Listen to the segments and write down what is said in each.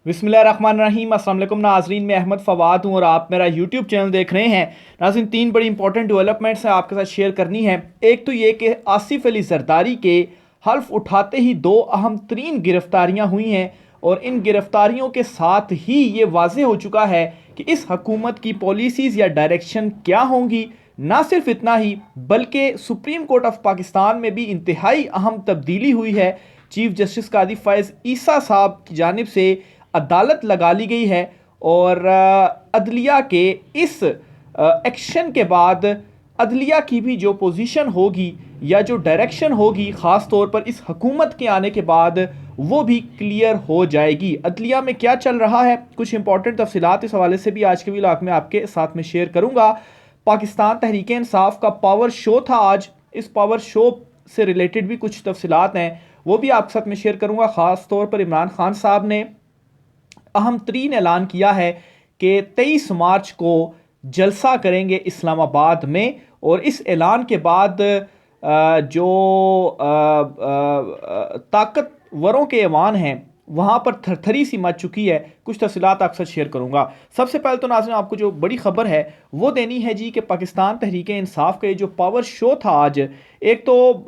बिस्मिल्लाहिर्रहमानिर्रहीम। अस्सलाम वालेकुम नाज़रीन, मैं अहमद फ़वाद हूँ और आप मेरा यूट्यूब चैनल देख रहे हैं। नाज़रीन, तीन बड़ी इंपॉर्टेंट डेवलपमेंट्स हैं आपके साथ शेयर करनी है। एक तो ये कि आसिफ अली जरदारी के हल्फ उठाते ही दो अहम तरीन गिरफ्तारियाँ हुई हैं और इन गिरफ्तारियों के साथ ही ये वाज़ेह हो चुका है कि इस हकूमत की पॉलिसीज़ या डायरेक्शन क्या होंगी। ना सिर्फ इतना ही बल्कि सुप्रीम कोर्ट ऑफ पाकिस्तान में भी इंतहाई अहम तब्दीली हुई है। चीफ जस्टिस कादी फ़ैज़ ईसा साहब की जानिब से अदालत लगा ली गई है और अदलिया के इस एक्शन के बाद अदलिया की भी जो पोजीशन होगी या जो डायरेक्शन होगी ख़ास तौर पर इस हकूमत के आने के बाद वो भी क्लियर हो जाएगी। अदलिया में क्या चल रहा है, कुछ इंपॉर्टेंट तफसीलात इस हवाले से भी आज के व्लॉग में आपके साथ में शेयर करूंगा। पाकिस्तान तहरीक इंसाफ का पावर शो था आज, इस पावर शो से रिलेटेड भी कुछ तफसीलात हैं वो भी आपके साथ में शेयर करूंगा। ख़ास तौर पर इमरान खान साहब ने अहम तरीन ऐलान किया है कि 23 मार्च को जलसा करेंगे इस्लामाबाद में और इस ऐलान के बाद जो ताकतवरों के ऐवान हैं वहाँ पर थरथरी सी मच चुकी है। कुछ तफसीलात आपके साथ शेयर करूँगा। सबसे पहले तो नाज़रीन आपको जो बड़ी खबर है वो देनी है जी कि पाकिस्तान तहरीक इंसाफ का ये जो पावर शो था आज, एक तो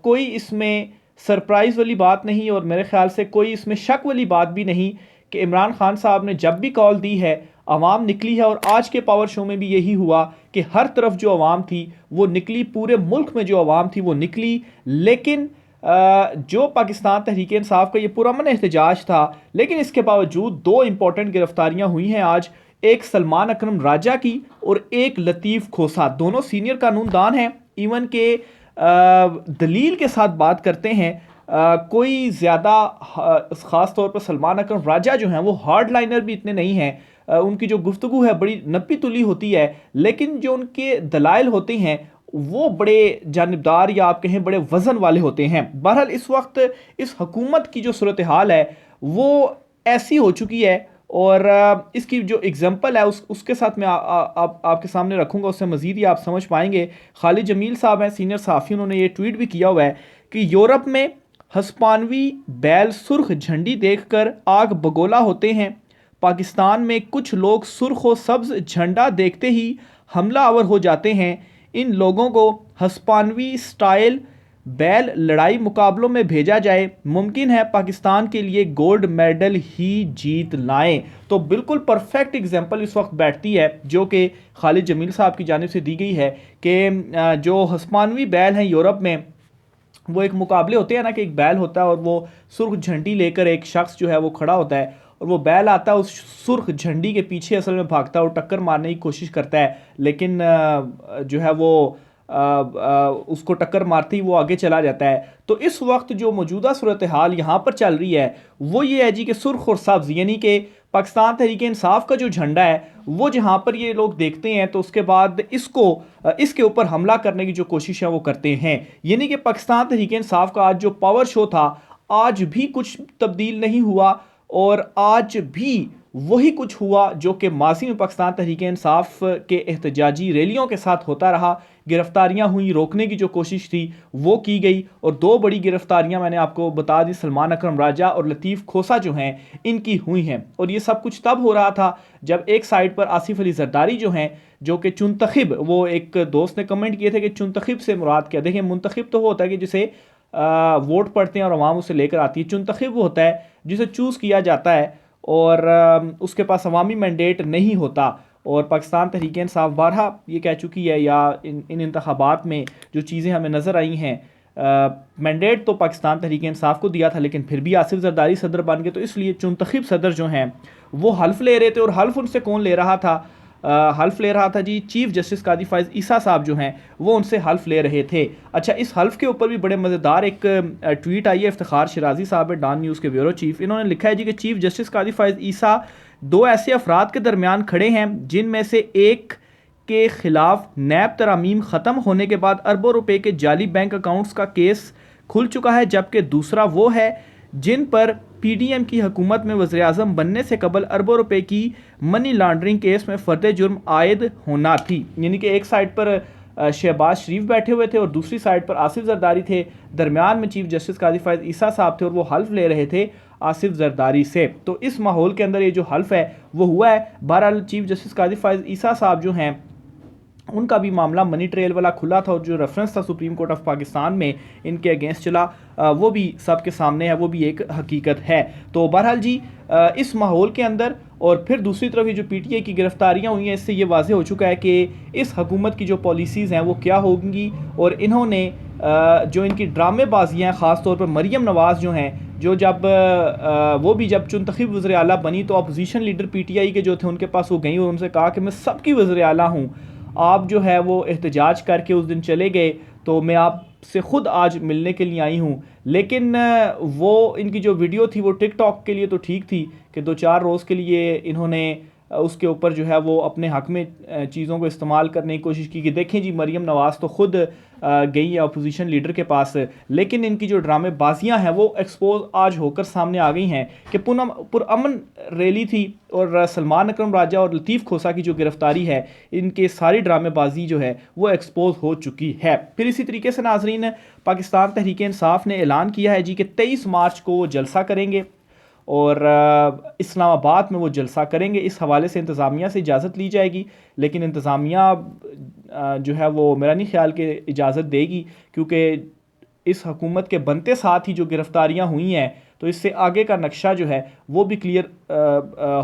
कोई इसमें सरप्राइज़ वाली बात नहीं और मेरे ख्याल से कोई इसमें शक वाली बात भी नहीं कि इमरान खान साहब ने जब भी कॉल दी है आवाम निकली है और आज के पावर शो में भी यही हुआ कि हर तरफ जो आवाम थी वो निकली, पूरे मुल्क में जो आवाम थी वो निकली। लेकिन जो पाकिस्तान तहरीक इंसाफ का ये पुरअमन एहतजाज था, लेकिन इसके बावजूद दो इंपॉर्टेंट गिरफ्तारियां हुई हैं आज, एक सलमान अकरम राजा की और एक लतीफ़ खोसा। दोनों सीनियर कानूनदान हैं, इवन के दलील के साथ बात करते हैं। कोई ज़्यादा ख़ास तौर पर सलमान अकरम राजा जो हैं वो हार्ड लाइनर भी इतने नहीं हैं। उनकी जो गुफ्तगू है बड़ी नपी तुली होती है, लेकिन जो उनके दलाइल होते हैं वो बड़े जानिबदार या आप कहें बड़े वज़न वाले होते हैं। बहरहाल इस वक्त इस हकूमत की जो सूरत हाल है वो ऐसी हो चुकी है और इसकी जो एग्जांपल है उसके साथ मैं आपके सामने रखूंगा, उससे मज़ीद ही आप समझ पाएंगे। खालिद जमील साहब हैं, सीनियर सहाफ़ी, उन्होंने ये ट्वीट भी किया हुआ है कि यूरोप में हस्पानवी बैल सुर्ख झंडी देखकर आग बगोला होते हैं। पाकिस्तान में कुछ लोग सुर्ख व सब्ज झंडा देखते ही हमलावर हो जाते हैं। इन लोगों को हस्पानवी स्टाइल बैल लड़ाई मुकाबलों में भेजा जाए, मुमकिन है पाकिस्तान के लिए गोल्ड मेडल ही जीत लाएं। तो बिल्कुल परफेक्ट एग्जांपल इस वक्त बैठती है जो कि खालिद जमील साहब की जानिब से दी गई है कि जो हस्पानवी बैल हैं यूरोप में, वो एक मुकाबले होते हैं ना कि एक बैल होता है और वो सुर्ख झंडी लेकर एक शख्स जो है वो खड़ा होता है और वो बैल आता है उस सुर्ख झंडी के पीछे असल में भागता है और टक्कर मारने की कोशिश करता है, लेकिन जो है वो उसको टक्कर मारते ही वो आगे चला जाता है। तो इस वक्त जो मौजूदा सूरत हाल यहाँ पर चल रही है वो ये है जी कि सुर्ख और सब्ज़ यानी कि पाकिस्तान तहरीक इंसाफ का जो झंडा है वो जहाँ पर ये लोग देखते हैं तो उसके बाद इसके ऊपर हमला करने की जो कोशिश है वो करते हैं। यानी कि पाकिस्तान तहरीक इंसाफ का आज जो पावर शो था आज भी कुछ तब्दील नहीं हुआ और आज भी वही कुछ हुआ जो कि माजी में पाकिस्तान तहरीक इंसाफ के एहतजाजी रैलियों के साथ होता रहा। गिरफ्तारियां हुई, रोकने की जो कोशिश थी वो की गई और दो बड़ी गिरफ्तारियां मैंने आपको बता दी, सलमान अकरम राजा और लतीफ़ खोसा जो हैं इनकी हुई हैं। और ये सब कुछ तब हो रहा था जब एक साइड पर आसिफ अली जरदारी जो हैं जो कि चुनतखिब, वो एक दोस्त ने कमेंट किए थे कि चुनतखिब से मुराद क्या। देखिए, मुंतखिब तो वो होता है कि जिसे वोट पड़ते हैं और अवाम उसे लेकर आती है। चुनतखिब वो होता है जिसे चूज़ किया जाता है और उसके पास अवामी मैंडेट नहीं होता। और पाकिस्तान तहरीक इंसाफ बारहा ये कह चुकी है या इन इंतखाबात में जो चीज़ें हमें नज़र आई हैं, मैंडेट तो पाकिस्तान तहरीक इंसाफ को दिया था लेकिन फिर भी आसिफ जरदारी सदर बन गए, तो इसलिए चुनतखिब सदर जो हैं वो हल्फ ले रहे थे। और हल्फ उनसे कौन ले रहा था? हल्फ ले रहा था जी चीफ जस्टिस कादी फ़ैज़ ईसा साहब जो हैं वो उनसे हल्फ ले रहे थे। अच्छा, इस हल्फ के ऊपर भी बड़े मज़ेदार एक ट्वीट आई है। इफ्तिखार शिराजी साहब है, डॉन न्यूज़ के ब्यूरो चीफ, इन्होंने लिखा है जी कि चीफ जस्टिस कादी फ़ैज़ ईसा दो ऐसे अफराद के दरमियान खड़े हैं जिनमें से एक के खिलाफ नैब तरामीम ख़त्म होने के बाद अरबों रुपए के जाली बैंक अकाउंट्स का केस खुल चुका है, जबकि दूसरा वो है जिन पर पीडीएम की हुकूमत में वज़ीर आज़म बनने से कबल अरबों रुपए की मनी लॉन्ड्रिंग केस में फ़र्द जुर्म आयद होना थी। यानी कि एक साइड पर शहबाज शरीफ बैठे हुए थे और दूसरी साइड पर आसिफ जरदारी थे, दरमियान में चीफ जस्टिस कादी फ़ैज़ ईसा साहब थे और वो हल्फ ले रहे थे। आसिफ जरदारी से। तो इस माहौल के अंदर ये जो हल्फ है वो हुआ है। बहरहाल चीफ जस्टिस काजी फाइज ईसा साहब जो हैं उनका भी मामला मनी ट्रेल वाला खुला था और जो रेफरेंस था सुप्रीम कोर्ट ऑफ पाकिस्तान में इनके अगेंस्ट चला वो भी सबके सामने है, वो भी एक हकीकत है। तो बहरहाल जी इस माहौल के अंदर और फिर दूसरी तरफ ये जो पीटीआई की गिरफ्तारियां हुई हैं इससे ये वाज़ेह हो चुका है कि इस हुकूमत की जो पॉलिसीज़ हैं वो क्या होंगी। और इन्होंने जो इनकी ड्रामेबाजियाँ हैं ख़ास तौर पर मरीम नवाज़ जो हैं जो जब वो भी जब चुनतखब वज़ीर आला बनी तो अपोजिशन लीडर पीटीआई के जो थे उनके पास वो गई और उनसे कहा कि मैं सबकी वज़ीर आला हूँ, आप जो है वो एहतजाज करके उस दिन चले गए तो मैं आपसे ख़ुद आज मिलने के लिए आई हूँ। लेकिन वो इनकी जो वीडियो थी वो टिकटॉक के लिए तो ठीक थी कि 2-4 रोज़ के लिए इन्होंने उसके ऊपर जो है वो अपने हक़ में चीज़ों को इस्तेमाल करने की कोशिश की कि देखें जी मरीम नवाज़ तो ख़ुद गई है अपोजिशन लीडर के पास। लेकिन इनकी जो ड्रामेबाजियाँ हैं वो एक्सपोज आज होकर सामने आ गई हैं कि पुरअमन रैली थी और सलमान अकरम राजा और लतीफ़ खोसा की जो गिरफ्तारी है इनके सारी ड्रामेबाजी जो है वो एक्सपोज हो चुकी है। फिर इसी तरीके से नाजरीन पाकिस्तान तहरीक इंसाफ ने ऐलान किया है जी कि 23 मार्च को वो जलसा करेंगे और इस्लामाबाद में वो जलसा करेंगे। इस हवाले से इंतज़ामिया से इजाज़त ली जाएगी, लेकिन इंतज़ामिया जो है वो मेरा नहीं ख्याल कि इजाज़त देगी, क्योंकि इस हुकूमत के बनते साथ ही जो गिरफ्तारियां हुई हैं तो इससे आगे का नक्शा जो है वो भी क्लियर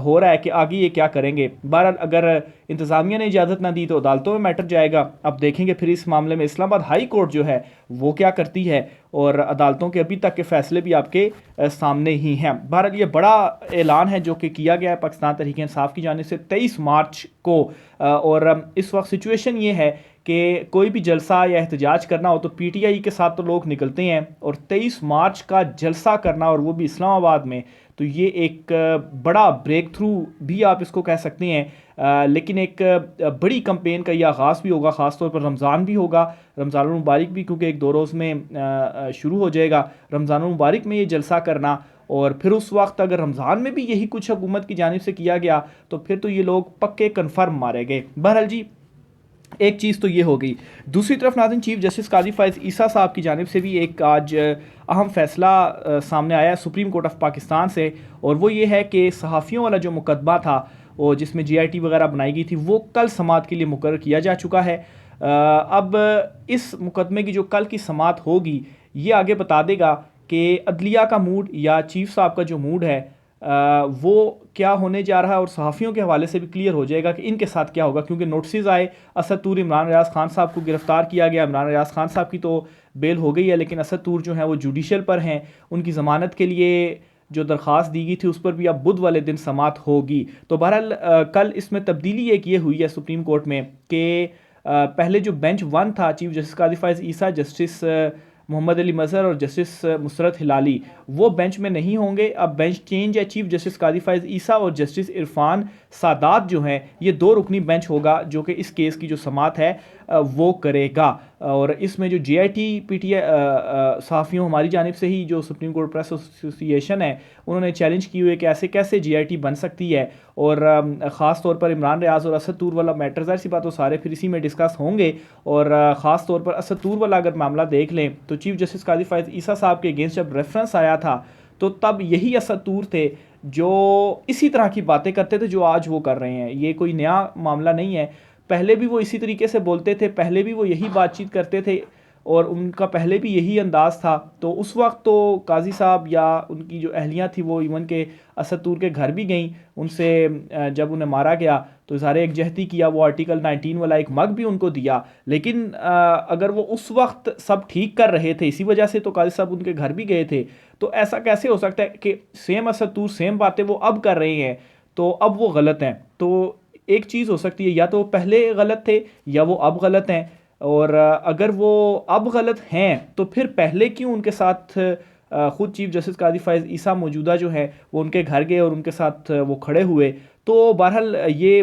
हो रहा है कि आगे ये क्या करेंगे। बहरहाल अगर इंतज़ामिया ने इजाज़त ना दी तो अदालतों में मैटर जाएगा। अब देखेंगे फिर इस मामले में इस्लामाबाद हाई कोर्ट जो है वो क्या करती है और अदालतों के अभी तक के फैसले भी आपके सामने ही हैं। बहरहाल ये बड़ा ऐलान है जो कि किया गया है पाकिस्तान तहरीक इंसाफ की जानिब से 23 मार्च को। और इस वक्त सिचुएशन ये है कि कोई भी जलसा या एहतजाज करना हो तो पीटीआई के साथ तो लोग निकलते हैं और 23 मार्च का जलसा करना और वो भी इस्लामाबाद में, तो ये एक बड़ा ब्रेक थ्रू भी आप इसको कह सकते हैं। लेकिन एक बड़ी कंपेन का ये आगाज़ भी होगा, ख़ास तौर पर रमज़ान भी होगा, रमज़ान मुबारक भी, क्योंकि एक 2 रोज़ में शुरू हो जाएगा रमज़ान मुबारक में ये जलसा करना। और फिर उस वक्त अगर रमज़ान में भी यही कुछ हुकूमत की जानिब से किया गया तो फिर तो ये लोग पक्के कन्फर्म मारे गए। बहरहाल जी एक चीज़ तो ये हो गई। दूसरी तरफ नाज़रीन चीफ जस्टिस काजी फाइज ईसा साहब की जानिब से भी एक आज अहम फैसला सामने आया है सुप्रीम कोर्ट ऑफ पाकिस्तान से, और वो ये है कि सहाफ़ियों वाला जो मुकदमा था और जिसमें GIT वगैरह बनाई गई थी वो कल समाअत के लिए मुकर्रर किया जा चुका है। अब इस मुकदमे की जो कल की समाअत होगी ये आगे बता देगा कि अदलिया का मूड या चीफ साहब का जो मूड है वो क्या होने जा रहा है, और सहाफ़ियों के हवाले से भी क्लियर हो जाएगा कि इनके साथ क्या होगा। क्योंकि नोटिस आए असद तूर इमरान रियाज खान साहब को गिरफ़्तार किया गया। इमरान रियाज खान साहब की तो बेल हो गई है, लेकिन असद तूर जो है वो जुडिशल पर हैं, उनकी ज़मानत के लिए जो दरख्वास्त दी गई थी उस पर भी अब बुध वाले दिन समाअत होगी। तो बहरहाल कल इसमें तब्दीली एक ये हुई है सुप्रीम कोर्ट में कि पहले जो बेंच 1 था चीफ जस्टिस काजी फाइज ईसा, जस्टिस मोहम्मद अली मज़हर और जस्टिस मुसरत हिलाली, वो बेंच में नहीं होंगे। अब बेंच चेंज है, चीफ जस्टिस काजी फाइज ईसा और जस्टिस इरफान सादात जो हैं ये 2 रुकनी बेंच होगा जो कि इस केस की जो समाअत है वो करेगा। और इसमें जो GIT PTI सहाफ़ियों हमारी जानिब से ही जो सुप्रीम कोर्ट प्रेस एसोसिएशन है उन्होंने चैलेंज की हुई है कि ऐसे कैसे GIT बन सकती है। और ख़ास तौर पर इमरान रियाज और असद तूर वाला मैटर, ज़ाहिर सी बात वो सारे फिर इसी में डिस्कस होंगे। और ख़ास तौर पर असद तूर वाला अगर मामला देख लें तो चीफ जस्टिस काजी फाइज ईसा साहब के अगेंस्ट जब रेफरेंस आया था तो तब यही असद तूर थे जो इसी तरह की बातें करते थे जो आज वो कर रहे हैं। ये कोई नया मामला नहीं है, पहले भी वो इसी तरीके से बोलते थे, पहले भी वो यही बातचीत करते थे और उनका पहले भी यही अंदाज़ था। तो उस वक्त तो काजी साहब या उनकी जो अहलियाँ थी वो इवन के असद तूर के घर भी गई, उनसे जब उन्हें मारा गया तो इज़हार एकजहती किया, वो आर्टिकल 19 वाला एक मग भी उनको दिया। लेकिन अगर वो उस वक्त सब ठीक कर रहे थे इसी वजह से तो काजी साहब उनके घर भी गए थे, तो ऐसा कैसे हो सकता है कि सेम असद तूर सेम बातें वो अब कर रहे हैं तो अब वो गलत हैं। तो एक चीज़ हो सकती है, या तो पहले गलत थे या वो अब गलत हैं। और अगर वो अब गलत हैं तो फिर पहले क्यों उनके साथ ख़ुद चीफ जस्टिस काजी फाइज ईसा मौजूदा जो है वो उनके घर गए और उनके साथ वो खड़े हुए। तो बहरहाल ये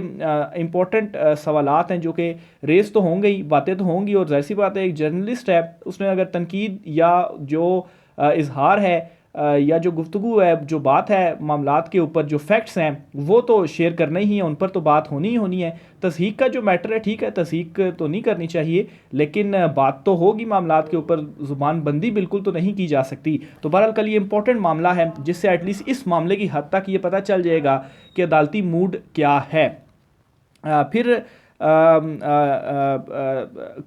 इम्पोर्टेंट सवालात हैं जो कि रेस तो होंगे ही, बातें तो होंगी। और ज़ाहिर सी बात है एक जर्नलिस्ट है, उसने अगर तनकीद या जो इजहार है या जो गुफ्तगू है, जो बात है मामलात के ऊपर, जो फैक्ट्स हैं वो तो शेयर करना ही है, उन पर तो बात होनी ही होनी है। तस्हीक का जो मैटर है, ठीक है, तस्हीक तो नहीं करनी चाहिए, लेकिन बात तो होगी मामलात के ऊपर, ज़ुबान बंदी बिल्कुल तो नहीं की जा सकती। तो बहरहाल कल ये इंपॉर्टेंट मामला है जिससे एटलीस्ट इस मामले की हद तक ये पता चल जाएगा कि अदालती मूड क्या है। फिर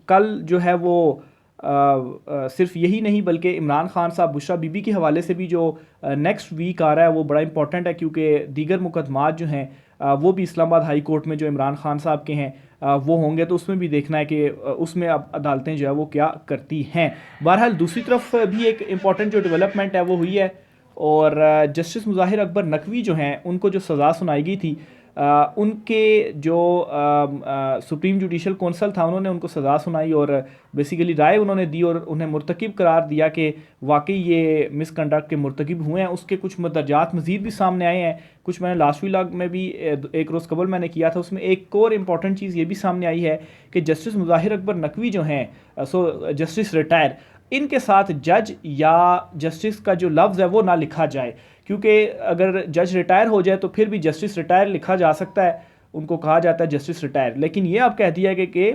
कल जो है वो सिर्फ यही नहीं बल्कि इमरान खान साहब बुशरा बीबी के हवाले से भी जो नेक्स्ट वीक आ रहा है वो बड़ा इंपॉर्टेंट है, क्योंकि दीगर मुकदमात जो हैं वो भी इस्लामाबाद हाई कोर्ट में जो इमरान खान साहब के हैं वो होंगे, तो उसमें भी देखना है कि उसमें अब अदालतें जो है वो क्या करती हैं। बहरहाल दूसरी तरफ भी एक इम्पॉर्टेंट जो डेवलपमेंट है वो हुई है, और जस्टिस मुज़ाहिर अकबर नकवी जो हैं उनको जो सज़ा सुनाई गई थी, उनके जो सुप्रीम जुडिशल कौंसल था उन्होंने उनको सज़ा सुनाई और बेसिकली राय उन्होंने दी और उन्हें मुर्तकिब करार दिया कि वाकई ये मिसकंडक्ट के मुर्तकिब हुए हैं। उसके कुछ मदरजात मज़ीद भी सामने आए हैं, कुछ मैंने लास्ट व्लॉग में भी एक रोज़ कबल मैंने किया था, उसमें एक और इम्पॉर्टेंट चीज़ ये भी सामने आई है कि जस्टिस मुज़ाहिर अकबर नकवी जो हैं, जस्टिस रिटायर, इनके साथ जज या जस्टिस का जो लफ्ज़ है वो ना लिखा जाए, क्योंकि अगर जज रिटायर हो जाए तो फिर भी जस्टिस रिटायर लिखा जा सकता है, उनको कहा जाता है जस्टिस रिटायर, लेकिन ये अब कह दिया है कि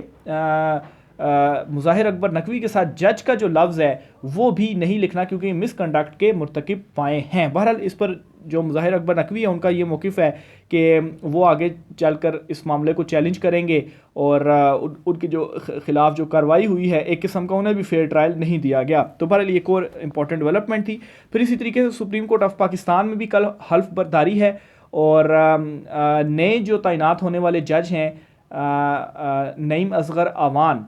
मुज़ाहिर अकबर नकवी के साथ जज का जो लफ्ज़ है वो भी नहीं लिखना, क्योंकि मिसकंडक्ट के मुर्तकिब पाए हैं। बहरहाल इस पर जो मुज़ाहिर अकबर नकवी है उनका ये मौक़िफ़ है कि वो आगे चलकर इस मामले को चैलेंज करेंगे और उनके जो ख़िलाफ़ जो कार्रवाई हुई है एक किस्म का उन्हें भी फेयर ट्रायल नहीं दिया गया। तो बहरहाल एक और इम्पॉर्टेंट डेवलपमेंट थी। फिर इसी तरीके से सुप्रीम कोर्ट ऑफ पाकिस्तान में भी कल हल्फ बर्दारी है और नए जो तैनात होने वाले जज हैं नईम असगर अवान,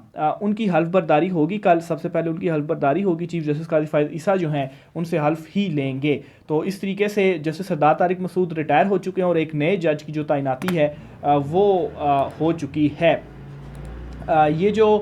उनकी हल्फ बर्दारी होगी कल। सबसे पहले उनकी हल्फ बर्दारी होगी, चीफ जस्टिस काजी फायद ईसा जो हैं उनसे हल्फ ही लेंगे। तो इस तरीके से जस्टिस सरदार तारिक मसूद रिटायर हो चुके हैं और एक नए जज की जो तैनाती है वो हो चुकी है। ये जो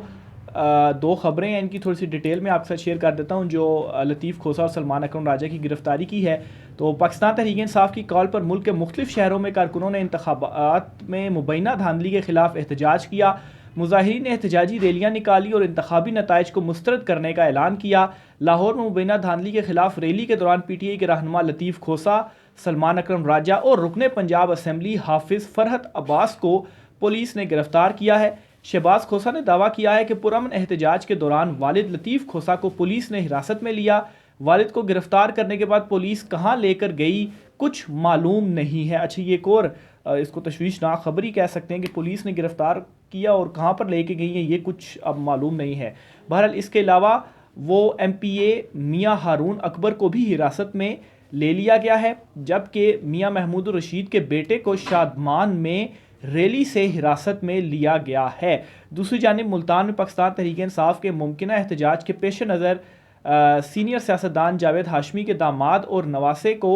दो ख़बरें हैं इनकी थोड़ी सी डिटेल में आपके साथ शेयर कर देता हूँ। जो लतीफ़ खोसा और सलमान अकरम राजा की गिरफ्तारी की है, तो पाकिस्तान तहरीक इंसाफ की कॉल पर मुल्क के मुख्तलिफ शहरों में कारकुनों ने इंतखाबात में मुबैना धांधली के खिलाफ एहतजाज किया। मुजाहिरीन ने एहतजाजी रैलियाँ निकाली और इंतखाबी नताइज को मुस्तरद करने का ऐलान किया। लाहौर में मुबैना धांधली के खिलाफ रैली के दौरान PTI के रहनुमा लतीफ़ खोसा, सलमान अकरम राजा और रुकने पंजाब असम्बली हाफिज़ फरहत अब्बास को पुलिस ने गिरफ्तार किया है। शहबाज खोसा ने दावा किया है कि पुरअमन एहतजाज के दौरान वालिद लतीफ़ खोसा को पुलिस ने हिरासत में लिया। वालिद को गिरफ्तार करने के बाद पुलिस कहाँ लेकर गई कुछ मालूम नहीं है। अच्छा, ये एक और इसको तशवीशनाक खबर ही कह सकते हैं कि पुलिस ने गिरफ्तार किया और कहाँ पर लेके गई है ये कुछ अब मालूम नहीं है। बहरहाल इसके अलावा वो MPA मियाँ हारून अकबर को भी हिरासत में ले लिया गया है, जबकि मियाँ महमूद रशीद के बेटे को शादमान में रैली से हिरासत में लिया गया है। दूसरी जानिब मुल्तान में पाकिस्तान तहरीक इंसाफ के मुमकिन एहतजाज के पेश नज़र सीनियर सियासतदान जावेद हाशमी के दामाद और नवासे को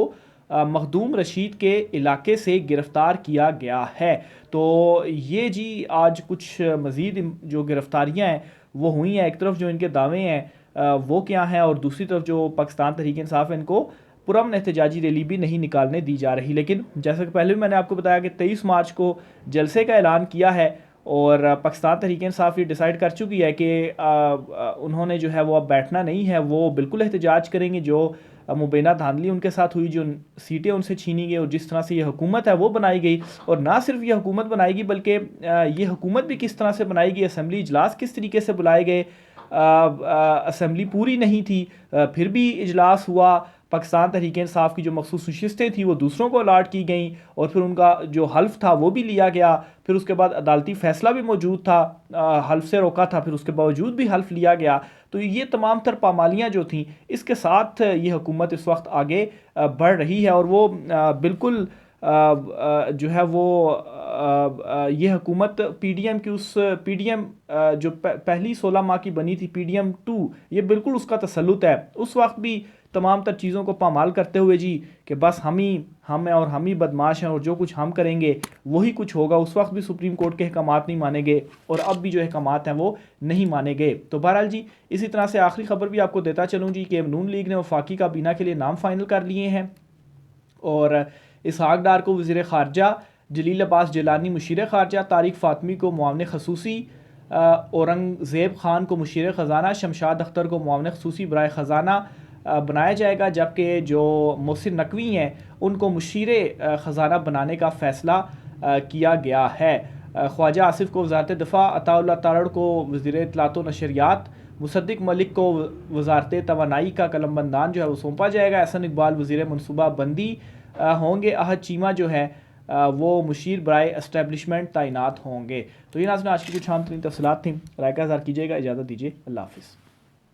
मखदूम रशीद के इलाके से गिरफ़्तार किया गया है। तो ये जी आज कुछ मज़ीद जो गिरफ़्तारियाँ हैं वो हुई हैं। एक तरफ जो इनके दावे हैं वो क्या हैं, और दूसरी तरफ जो पाकिस्तान तहरीक इंसाफ है इनको पुरअमन एहतजाजी रैली भी नहीं निकालने दी जा रही। लेकिन जैसा कि पहले भी मैंने आपको बताया कि 23 मार्च को जलसे का ऐलान किया है और पाकिस्तान तहरीक इंसाफ ये डिसाइड कर चुकी है कि उन्होंने जो है वो अब बैठना नहीं है, वो बिल्कुल एहतजाज करेंगे। जो मुबैना धांधली उनके साथ हुई, जो सीटें उनसे छीनी गई और जिस तरह से ये हुकूमत है वो बनाई गई, और ना सिर्फ ये हुकूमत बनाएगी बल्कि ये हुकूमत भी किस तरह से बनाएगी, असम्बली इजलास किस तरीके से बुलाए गए, असम्बली पूरी नहीं थी फिर भी इजलास हुआ। पाकिस्तान तहरीक इंसाफ की जो मखसूस नशिस्तें थी वो दूसरों को अलाट की गई और फिर उनका जो हल्फ था वो भी लिया गया। फिर उसके बाद अदालती फ़ैसला भी मौजूद था, हल्फ से रोका था, फिर उसके बावजूद भी हल्फ लिया गया। तो ये तमाम तर पामालियाँ जो थीं इसके साथ ये हुकूमत इस वक्त आगे बढ़ रही है और वो बिल्कुल जो है वो ये हुकूमत PDM की उस PDM जो पहली 16 माह की बनी थी PDM 2, ये बिल्कुल उसका तसल्लुत है। उस वक्त भी तमाम तर चीज़ों को पामाल करते हुए जी कि बस हम हैं और हम ही बदमाश हैं और जो कुछ हम करेंगे वही कुछ होगा। उस वक्त भी सुप्रीम कोर्ट के अहकामात नहीं माने गए और अब भी जो अहकामात हैं वो नहीं माने गए। तो बहरहाल जी इसी तरह से आखिरी खबर भी आपको देता चलूँ जी कि नून लीग ने वफाकी काबीना के लिए नाम फाइनल कर लिए हैं और इसहाक डार को वज़ीर ख़ारजा, जलील अब्बास जिलानी मुशीर ख़ारजा, तारिक फ़ातमी को मुआवन खसूसी, औरंगज़ेब ख़ान को मुशीर ख़ज़ाना, शमशाद अख्तर को मुआवन खसूसी बराए ख़ज़ाना, बनाया जाएगा, जबकि जो मोहसिन नकवी हैं उनको मुशीर ख़जाना बनाने का फ़ैसला किया गया है। ख्वाजा आसिफ को वज़ारत दिफ़ा, अताउल्लाह तारड़ को वज़ीर इत्तलात व नशरियात, मुसद्दिक मलिक को वज़ारत तवानाई का कलमबंदान जो है वो सौंपा जाएगा। एहसन इकबाल वज़ीर मनसूबा बंदी होंगे। अहद चीमा जो है वो मुशीर बराए एस्टेब्लिशमेंट तैनात होंगे। तो ये नाज़रीन आज की कुछ आम तरीन तफसीलात थी। राय का इज़हार कीजिएगा। इजाज़त दीजिए। अल्लाह हाफ़िज़।